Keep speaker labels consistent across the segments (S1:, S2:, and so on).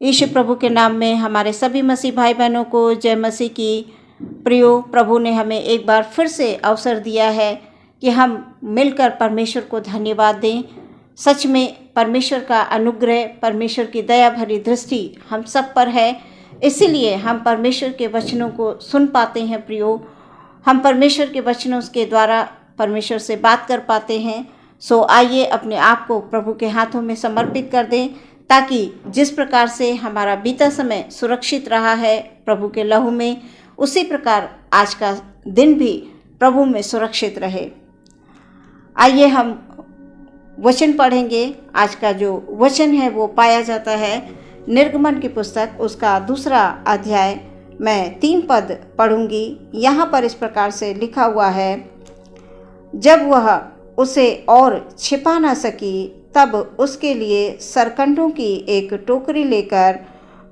S1: यीशु प्रभु के नाम में हमारे सभी मसीह भाई बहनों को जय मसीह की। प्रियो, प्रभु ने हमें एक बार फिर से अवसर दिया है कि हम मिलकर परमेश्वर को धन्यवाद दें। सच में परमेश्वर का अनुग्रह, परमेश्वर की दया भरी दृष्टि हम सब पर है, इसीलिए हम परमेश्वर के वचनों को सुन पाते हैं। प्रियो, हम परमेश्वर के वचनों के द्वारा परमेश्वर से बात कर पाते हैं। सो आइए अपने आप को प्रभु के हाथों में समर्पित कर दें, ताकि जिस प्रकार से हमारा बीता समय सुरक्षित रहा है प्रभु के लहू में, उसी प्रकार आज का दिन भी प्रभु में सुरक्षित रहे। आइए हम वचन पढ़ेंगे। आज का जो वचन है वो पाया जाता है निर्गमन की पुस्तक, उसका 2 अध्याय। मैं 3 पद पढ़ूंगी। यहाँ पर इस प्रकार से लिखा हुआ है, जब वह उसे और छिपा न सकी, तब उसके लिए सरकंडों की एक टोकरी लेकर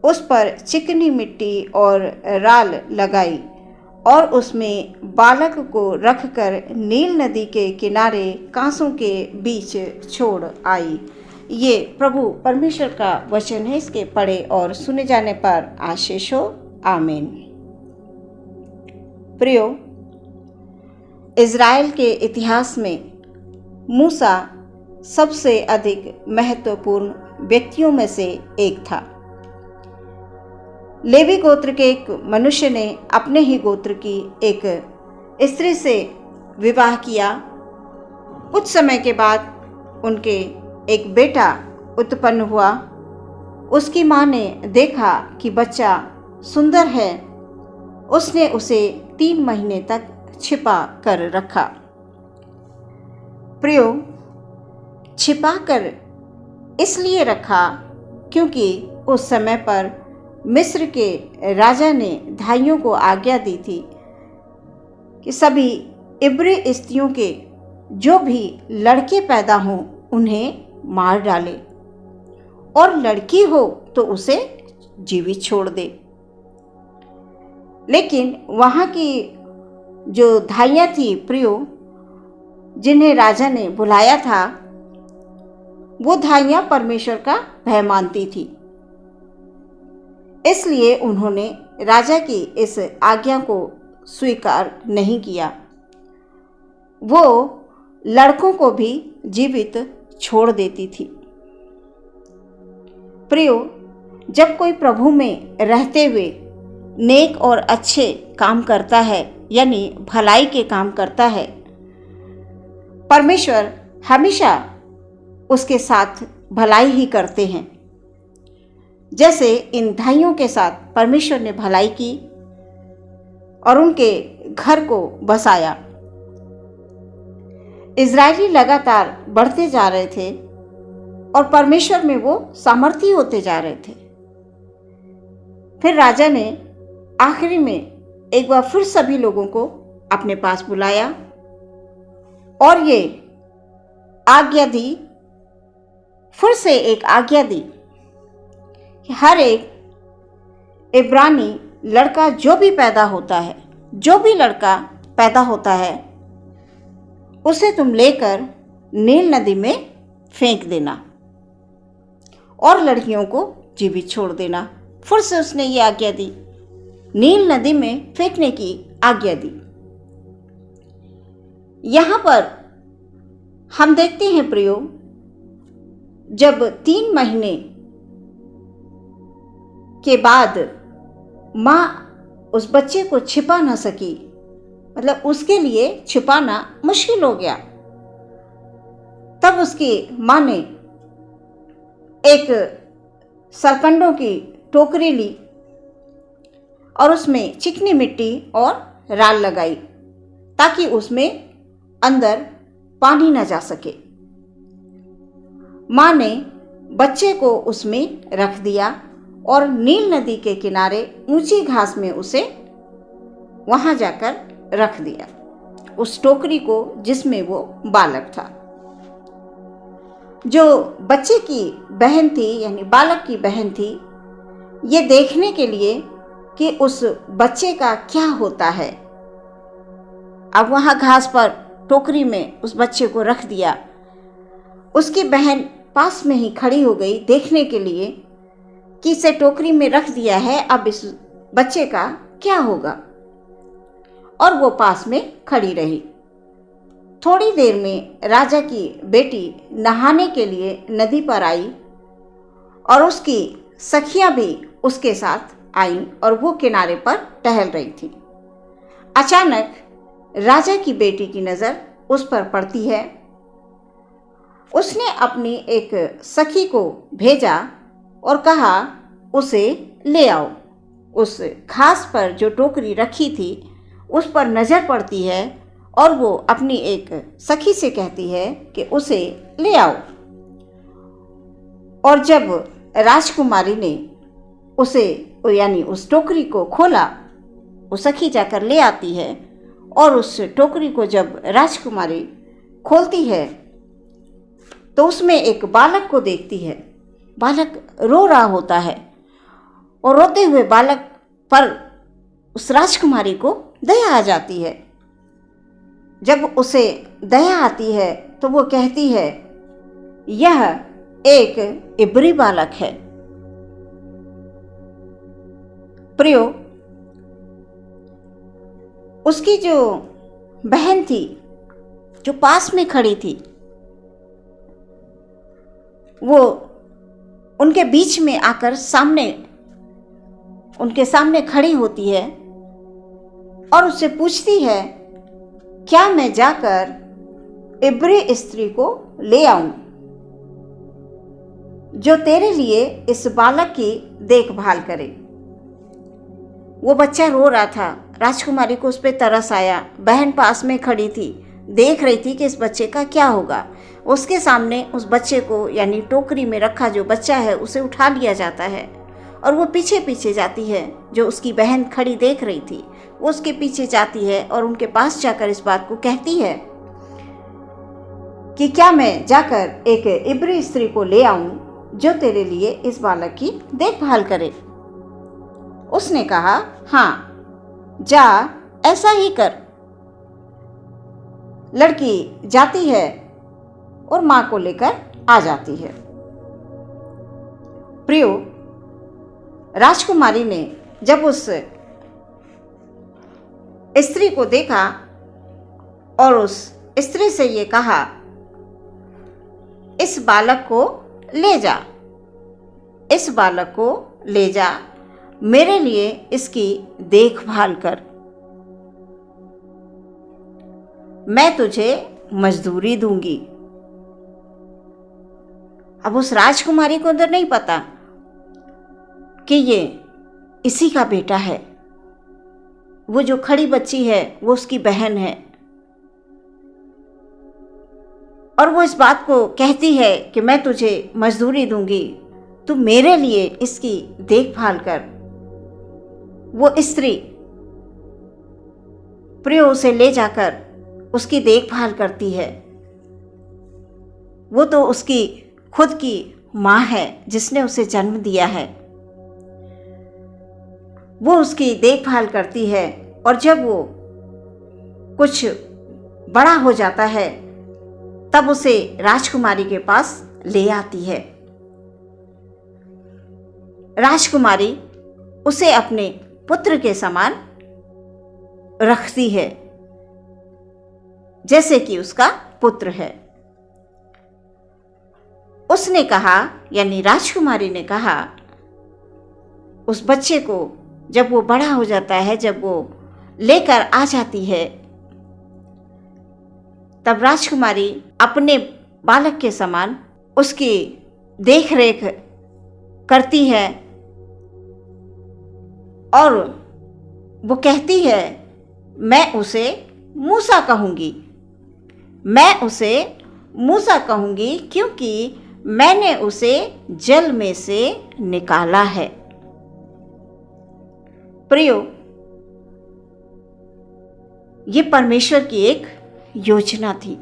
S1: उस पर चिकनी मिट्टी और राल लगाई और उसमें बालक को रखकर नील नदी के किनारे कांसों के बीच छोड़ आई। ये प्रभु परमेश्वर का वचन है। इसके पढ़े और सुने जाने पर आशीष हो। आमीन। प्रियो, इज़राइल के इतिहास में मूसा सबसे अधिक महत्वपूर्ण व्यक्तियों में से एक था। लेवी गोत्र के एक मनुष्य ने अपने ही गोत्र की एक स्त्री से विवाह किया। कुछ समय के बाद उनके एक बेटा उत्पन्न हुआ। उसकी माँ ने देखा कि बच्चा सुंदर है। उसने उसे 3 महीने तक छिपा कर रखा। प्रियो, छिपा कर इसलिए रखा क्योंकि उस समय पर मिस्र के राजा ने धाइयों को आज्ञा दी थी कि सभी इब्री स्त्रियों के जो भी लड़के पैदा हों उन्हें मार डाले, और लड़की हो तो उसे जीवित छोड़ दे। लेकिन वहाँ की जो धाइयाँ थी प्रियो, जिन्हें राजा ने बुलाया था, वो धाइयाँ परमेश्वर का भय मानती थी। इसलिए उन्होंने राजा की इस आज्ञा को स्वीकार नहीं किया। वो लड़कों को भी जीवित छोड़ देती थी। प्रियो, जब कोई प्रभु में रहते हुए नेक और अच्छे काम करता है, यानी भलाई के काम करता है, परमेश्वर हमेशा उसके साथ भलाई ही करते हैं। जैसे इन धाइयों के साथ परमेश्वर ने भलाई की और उनके घर को बसाया। इज़राइली लगातार बढ़ते जा रहे थे और परमेश्वर में वो सामर्थी होते जा रहे थे। फिर राजा ने आखिरी में एक बार फिर सभी लोगों को अपने पास बुलाया और ये आज्ञा दी, फिर से एक आज्ञा दी कि हर एक इब्रानी लड़का जो भी पैदा होता है, जो भी लड़का पैदा होता है, उसे तुम लेकर नील नदी में फेंक देना और लड़कियों को जीवित छोड़ देना। फिर से उसने ये आज्ञा दी, नील नदी में फेंकने की आज्ञा दी। यहाँ पर हम देखते हैं प्रियो, जब 3 महीने के बाद माँ उस बच्चे को छिपा ना सकी, मतलब उसके लिए छिपाना मुश्किल हो गया, तब उसकी माँ ने एक सरकंडों की टोकरी ली और उसमें चिकनी मिट्टी और राल लगाई ताकि उसमें अंदर पानी न जा सके। माँ ने बच्चे को उसमें रख दिया और नील नदी के किनारे ऊंची घास में उसे वहां जाकर रख दिया, उस टोकरी को जिसमें वो बालक था। जो बच्चे की बहन थी, यानी बालक की बहन थी, ये देखने के लिए कि उस बच्चे का क्या होता है। अब वहां घास पर टोकरी में उस बच्चे को रख दिया। उसकी बहन पास में ही खड़ी हो गई देखने के लिए कि इसे टोकरी में रख दिया है, अब इस बच्चे का क्या होगा। और वो पास में खड़ी रही। थोड़ी देर में राजा की बेटी नहाने के लिए नदी पर आई और उसकी सखियां भी उसके साथ आईं और वो किनारे पर टहल रही थी। अचानक राजा की बेटी की नज़र उस पर पड़ती है। उसने अपनी एक सखी को भेजा और कहा, उसे ले आओ। उस घास पर जो टोकरी रखी थी उस पर नज़र पड़ती है और वो अपनी एक सखी से कहती है कि उसे ले आओ। और जब राजकुमारी ने उसे यानी उस टोकरी को खोला, वो सखी जाकर ले आती है और उस टोकरी को जब राजकुमारी खोलती है तो उसमें एक बालक को देखती है। बालक रो रहा होता है और रोते हुए बालक पर उस राजकुमारी को दया आ जाती है। जब उसे दया आती है तो वो कहती है, यह एक इब्री बालक है। प्रियो, उसकी जो बहन थी जो पास में खड़ी थी, वो उनके बीच में आकर उनके सामने खड़ी होती है और उससे पूछती है, क्या मैं जाकर इब्री स्त्री को ले आऊं जो तेरे लिए इस बालक की देखभाल करे। वो बच्चा रो रहा था। राजकुमारी को उस पर तरस आया। बहन पास में खड़ी थी, देख रही थी कि इस बच्चे का क्या होगा। उसके सामने उस बच्चे को यानी टोकरी में रखा जो बच्चा है उसे उठा लिया जाता है और वो पीछे पीछे जाती है। जो उसकी बहन खड़ी देख रही थी वो उसके पीछे जाती है और उनके पास जाकर इस बात को कहती है कि क्या मैं जाकर एक इब्री स्त्री को ले आऊं जो तेरे लिए इस बालक की देखभाल करे। उसने कहा, हाँ जा, ऐसा ही कर। लड़की जाती है और मां को लेकर आ जाती है। प्रियो, राजकुमारी ने जब उस स्त्री को देखा और उस स्त्री से ये कहा, इस बालक को ले जा, इस बालक को ले जा, मेरे लिए इसकी देखभाल कर, मैं तुझे मजदूरी दूंगी। अब उस राजकुमारी को अंदर नहीं पता कि ये इसी का बेटा है। वो जो खड़ी बच्ची है वो उसकी बहन है और वो इस बात को कहती है कि मैं तुझे मजदूरी दूंगी, तू मेरे लिए इसकी देखभाल कर। वो स्त्री प्रियो उसे ले जाकर उसकी देखभाल करती है। वो तो उसकी खुद की माँ है जिसने उसे जन्म दिया है। वो उसकी देखभाल करती है और जब वो कुछ बड़ा हो जाता है तब उसे राजकुमारी के पास ले आती है। राजकुमारी उसे अपने पुत्र के समान रखती है, जैसे कि उसका पुत्र है। उसने कहा, यानी राजकुमारी ने कहा, उस बच्चे को जब वो बड़ा हो जाता है, जब वो लेकर आ जाती है, तब राजकुमारी अपने बालक के समान उसकी देखरेख करती है और वो कहती है, मैं उसे मूसा कहूँगी, मैं उसे मूसा कहूँगी क्योंकि मैंने उसे जल में से निकाला है। प्रियो, ये परमेश्वर की एक योजना थी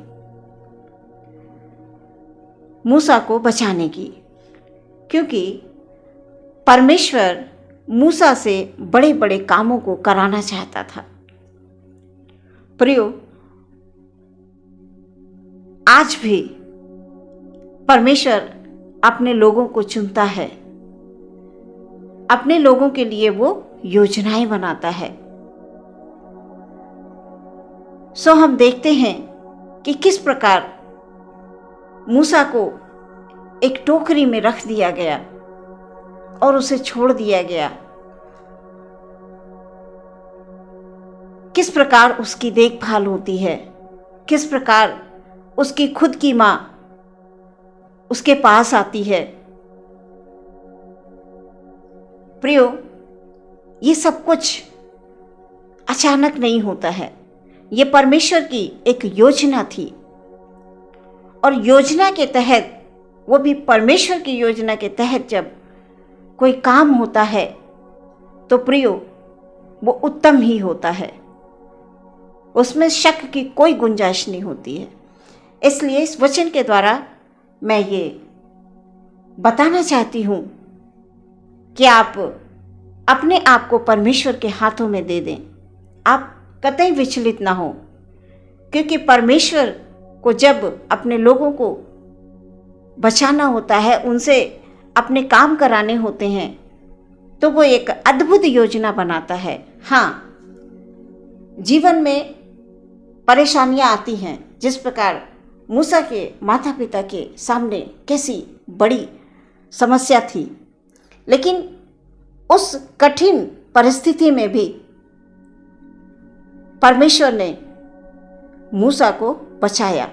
S1: मूसा को बचाने की, क्योंकि परमेश्वर मूसा से बड़े बड़े कामों को कराना चाहता था। प्रियो, आज भी परमेश्वर अपने लोगों को चुनता है अपने लोगों के लिए वो योजनाएं बनाता है। सो हम देखते हैं कि किस प्रकार मूसा को एक टोकरी में रख दिया गया और उसे छोड़ दिया गया। किस प्रकार उसकी देखभाल होती है, किस प्रकार उसकी खुद की माँ उसके पास आती है। प्रियो, ये सब कुछ अचानक नहीं होता है। ये परमेश्वर की एक योजना थी और योजना के तहत, वो भी परमेश्वर की योजना के तहत जब कोई काम होता है तो प्रियो वो उत्तम ही होता है, उसमें शक की कोई गुंजाइश नहीं होती है। इसलिए इस वचन के द्वारा मैं ये बताना चाहती हूँ कि आप अपने आप को परमेश्वर के हाथों में दे दें। आप कतई विचलित ना हो, क्योंकि परमेश्वर को जब अपने लोगों को बचाना होता है, उनसे अपने काम कराने होते हैं, तो वो एक अद्भुत योजना बनाता है। हाँ, जीवन में परेशानियां आती हैं, जिस प्रकार मूसा के माता पिता के सामने कैसी बड़ी समस्या थी, लेकिन उस कठिन परिस्थिति में भी परमेश्वर ने मूसा को बचाया।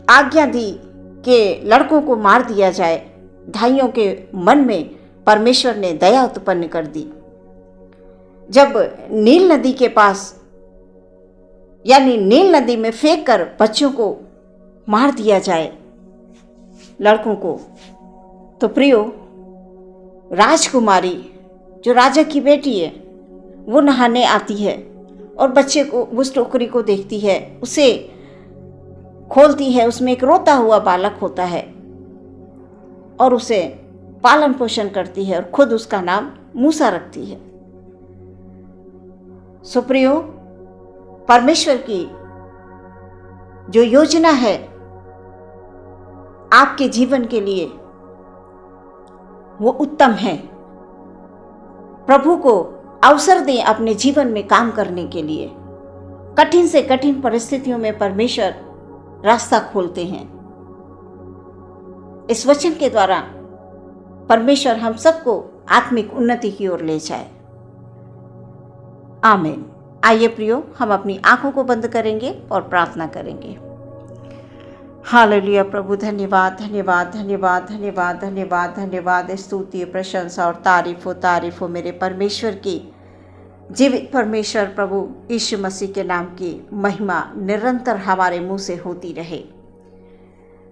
S1: आज्ञा दी कि लड़कों को मार दिया जाए। भाइयों के मन में परमेश्वर ने दया उत्पन्न कर दी। जब नील नदी के पास, यानी नील नदी में फेंक कर बच्चों को मार दिया जाए, लड़कों को, तो प्रियो, राजकुमारी जो राजा की बेटी है वो नहाने आती है और बच्चे को, उस टोकरी को देखती है, उसे खोलती है। उसमें एक रोता हुआ बालक होता है और उसे पालन पोषण करती है और खुद उसका नाम मूसा रखती है। सो प्रियो, परमेश्वर की जो योजना है आपके जीवन के लिए वो उत्तम है। प्रभु को अवसर दें अपने जीवन में काम करने के लिए। कठिन से कठिन परिस्थितियों में परमेश्वर रास्ता खोलते हैं। इस वचन के द्वारा परमेश्वर हम सबको आत्मिक उन्नति की ओर ले जाए। आमीन। आइए प्रियो, हम अपनी आंखों को बंद करेंगे और प्रार्थना करेंगे। हालेलुया प्रभु, धन्यवाद धन्यवाद धन्यवाद धन्यवाद धन्यवाद धन्यवाद, स्तुति प्रशंसा और तारीफ हो मेरे परमेश्वर की। जीवित परमेश्वर प्रभु यीशु मसीह के नाम की महिमा निरंतर हमारे मुंह से होती रहे।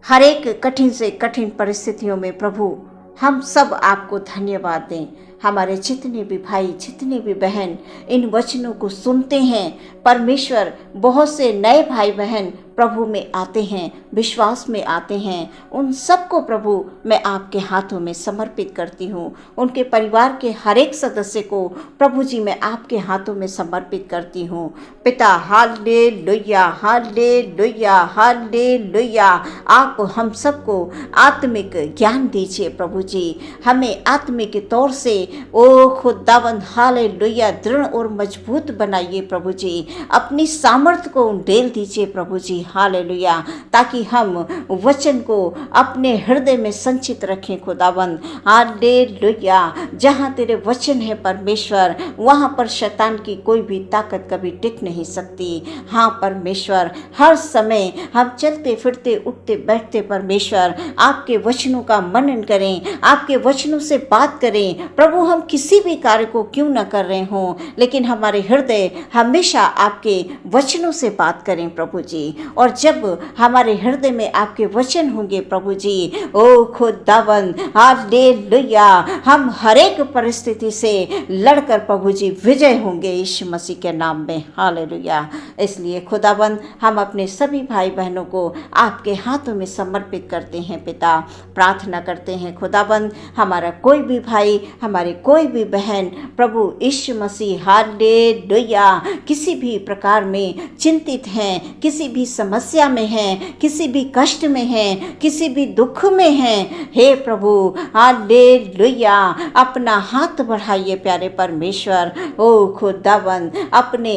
S1: हर एक कठिन से कठिन परिस्थितियों में प्रभु हम सब आपको धन्यवाद दें। हमारे जितने भी भाई, जितने भी बहन इन वचनों को सुनते हैं, परमेश्वर, बहुत से नए भाई बहन प्रभु में आते हैं, विश्वास में आते हैं, उन सबको प्रभु मैं आपके हाथों में समर्पित करती हूँ। उनके परिवार के हर एक सदस्य को प्रभु जी मैं आपके हाथों में समर्पित करती हूँ। पिता, हालेलुया हालेलुया हालेलुया। आप हम सबको आत्मिक ज्ञान दीजिए प्रभु जी, हमें आत्मिक तौर से ओ खुदावंद हालेलुया दृढ़ और मजबूत बनाइए प्रभु जी। अपनी सामर्थ्य को उंडेल दीजिए प्रभु जी, हालेलुया, ताकि हम वचन को अपने हृदय में संचित रखें खुदावंद, हालेलुया। जहाँ तेरे वचन है परमेश्वर, वहाँ पर शैतान की कोई भी ताकत कभी टिक नहीं सकती। हाँ परमेश्वर, हर समय हम चलते फिरते उठते बैठते परमेश्वर आपके वचनों का मनन करें, आपके वचनों से बात करें प्रभु। हम किसी भी कार्य को क्यों न कर रहे हों, लेकिन हमारे हृदय हमेशा आपके वचनों से बात करें प्रभु जी। और जब हमारे हृदय में आपके वचन होंगे प्रभु जी, ओ खुदावंद हालेलुया, हम हर एक परिस्थिति से लड़कर प्रभु जी विजय होंगे यीशु मसीह के नाम में, हालेलुया। इसलिए खुदावंद, हम अपने सभी भाई बहनों को आपके हाथों में समर्पित करते हैं पिता। प्रार्थना करते हैं खुदावंद, हमारा कोई भी भाई हमारे हमारी कोई भी बहन प्रभु यीशु मसीह हालेलुया किसी भी प्रकार में चिंतित हैं, किसी भी समस्या में हैं, किसी भी कष्ट में हैं, किसी भी दुख में हैं, हे प्रभु हालेलुया अपना हाथ बढ़ाइए प्यारे परमेश्वर। ओ खुदावन अपने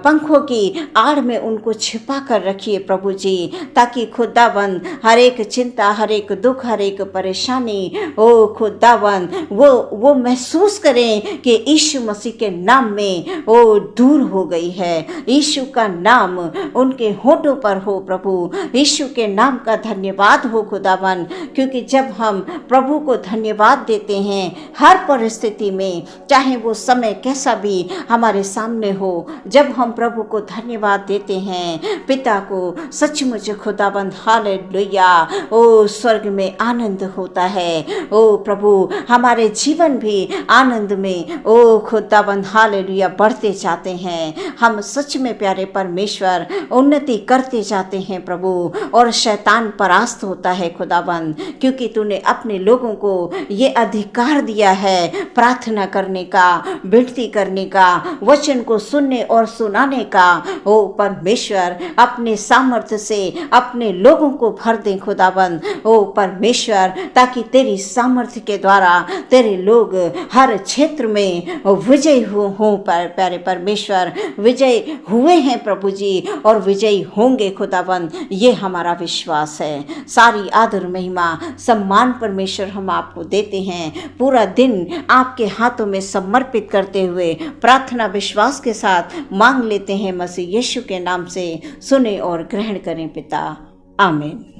S1: पंखों की आड़ में उनको छिपा कर रखिए प्रभु जी, ताकि खुदावन हर एक चिंता, हर एक दुख, हर एक परेशानी ओ खुदावन वो महसूस करें कि यीशु मसीह के नाम में वो दूर हो गई है। यीशु का नाम उनके होठों पर हो प्रभु, यीशु के नाम का धन्यवाद हो खुदावन, क्योंकि जब हम प्रभु को धन्यवाद देते हैं हर परिस्थिति में, चाहे वो समय कैसा भी हमारे सामने हो, जब हम प्रभु को धन्यवाद देते हैं पिता को, सचमुच खुदाबंद हालेलुया ओ स्वर्ग में आनंद होता है। ओ प्रभु हमारे जीवन भी आनंद में ओ खुदाबंद हालेलुया बढ़ते जाते हैं। हम सच में प्यारे परमेश्वर उन्नति करते जाते हैं प्रभु, और शैतान परास्त होता है खुदाबंद, क्योंकि तूने अपने लोगों को ये अधिकार दिया है प्रार्थना करने का, विनती करने का, वचन को सुनने और सुनाने का। ओ परमेश्वर अपने सामर्थ्य से अपने लोगों को भर दे खुदाबंद ओ परमेश्वर, ताकि तेरी सामर्थ्य के द्वारा तेरे लोग हर क्षेत्र में विजयी हो प्यारे परमेश्वर, विजय हुए हैं प्रभु जी और विजयी होंगे खुदाबंद, ये हमारा विश्वास है। सारी आदर महिमा सम्मान परमेश्वर हम आपको देते हैं। पूरा दिन आपके हाथों में समर्पित करते हुए प्रार्थना विश्वास के साथ मांग लेते हैं मसीह यीशु के नाम से, सुने और ग्रहण करें पिता, आमीन।